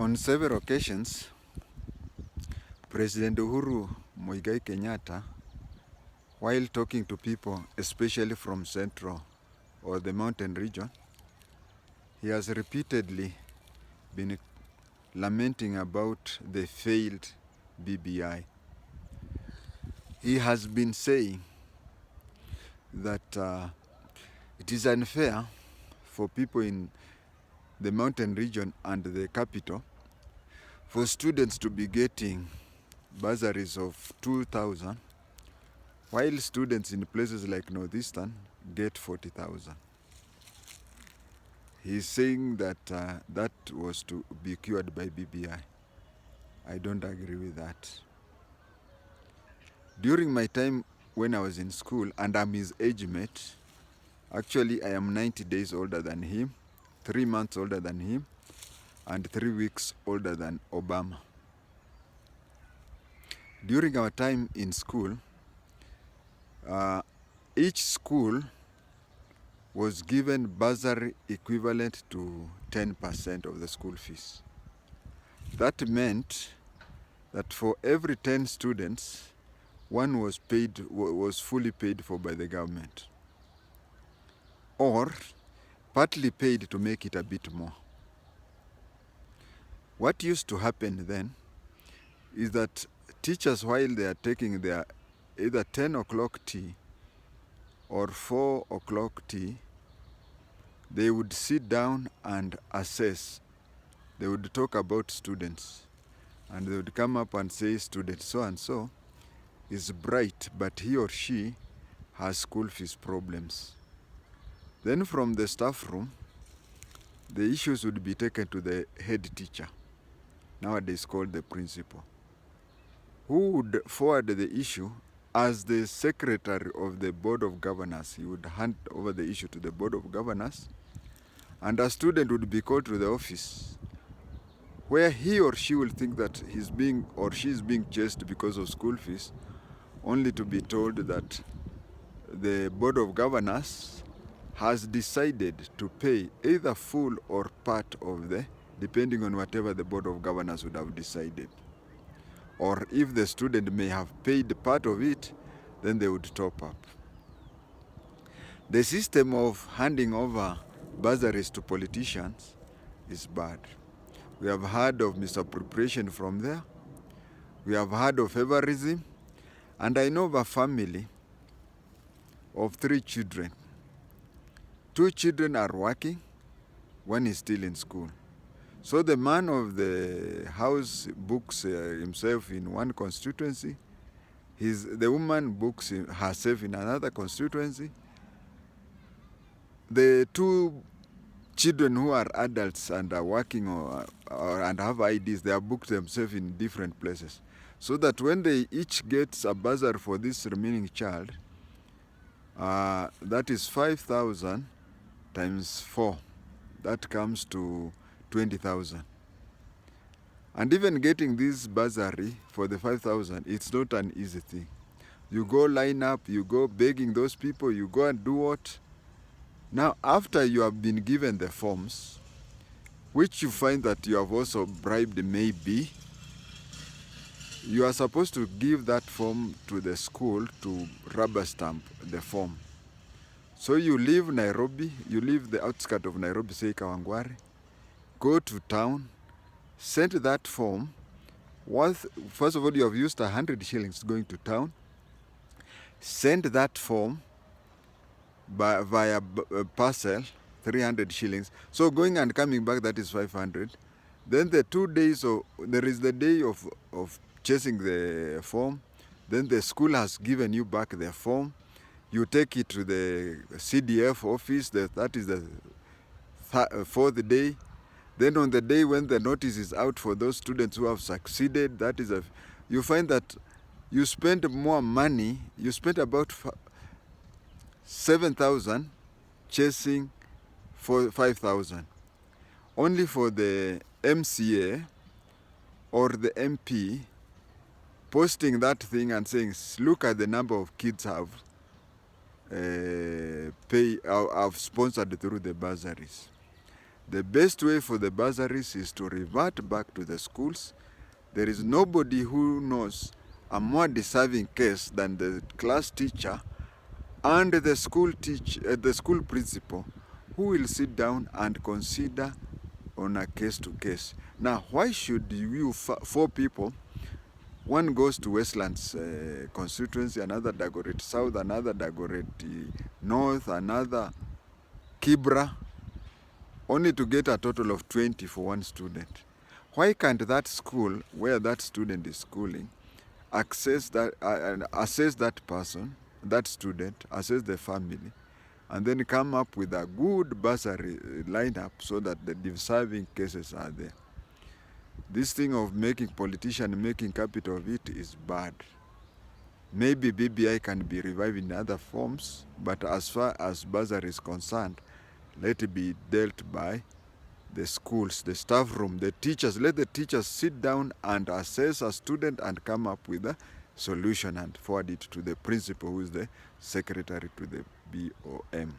On several occasions, President Uhuru Muigai Kenyatta, while talking to people, especially from Central or the mountain region, he has repeatedly been lamenting about the failed BBI. He has been saying that it is unfair for people in the mountain region and the capital for students to be getting bursaries of 2,000, while students in places like Northeastern get 40,000. He's saying that that was to be cured by BBI. I don't agree with that. During my time when I was in school, and I'm his age mate, actually I am 90 days older than him, 3 months older than him, and 3 weeks older than Obama. During our time in school, each school was given bursary equivalent to 10% of the school fees. That meant that for every 10 students, one was fully paid for by the government, or partly paid to make it a bit more. What used to happen then is that teachers, while they are taking their either 10 o'clock tea or 4 o'clock tea, they would sit down and assess. They would talk about students, and they would come up and say, student so and so is bright, but he or she has school fees problems. Then from the staff room, the issues would be taken to the head teacher, nowadays called the principal, who would forward the issue as the secretary of the board of governors. He would hand over the issue to the board of governors, and a student would be called to the office, where he or she will think that he's being or she's being chased because of school fees, only to be told that the board of governors has decided to pay either full or part of the, depending on whatever the board of governors would have decided. Or if the student may have paid part of it, then they would top up. The system of handing over bursaries to politicians is bad. We have heard of misappropriation from there. We have heard of favorism. And I know of a family of 3 children. 2 children are working, 1 is still in school. So the man of the house books himself in one constituency. The woman books herself in another constituency. The 2 children who are adults and are working and have IDs, they have booked themselves in different places. So that when they each get a bursary for this remaining child, that is 5,000 times 4. That comes to 20,000. And even getting this bursary for the 5,000, it's not an easy thing. You go line up, you go begging those people, you go and do what? Now, after you have been given the forms, which you find that you have also bribed maybe, you are supposed to give that form to the school to rubber stamp the form. So you leave Nairobi, you leave the outskirts of Nairobi, say Kawangware, go to town, send that form. First of all, you have used 100 shillings going to town. Send that form via parcel, 300 shillings. So going and coming back, that is 500. Then the 2 days, there is the day of chasing the form. Then the school has given you back the form. You take it to the CDF office, that is the 4th day. Then on the day when the notice is out for those students who have succeeded, that is you find that you spend more money. You spent about 7,000 chasing for 5,000. Only for the MCA or the MP posting that thing and saying, look at the number of kids have sponsored through the bursaries. The best way for the bursaries is to revert back to the schools. There is nobody who knows a more deserving case than the class teacher and the school principal, who will sit down and consider on a case to case. Now, why should you four people, one goes to Westlands constituency, another Dagoretti South, another Dagoretti North, another Kibra, only to get a total of 20 for one student? Why can't that school where that student is schooling assess that person, that student, assess the family, and then come up with a good bursary lineup so that the deserving cases are there? This thing of making politicians making capital of it is bad. Maybe BBI can be revived in other forms, but as far as bursary is concerned, let it be dealt by the schools, the staff room, the teachers. Let the teachers sit down and assess a student and come up with a solution and forward it to the principal, who is the secretary to the BOM.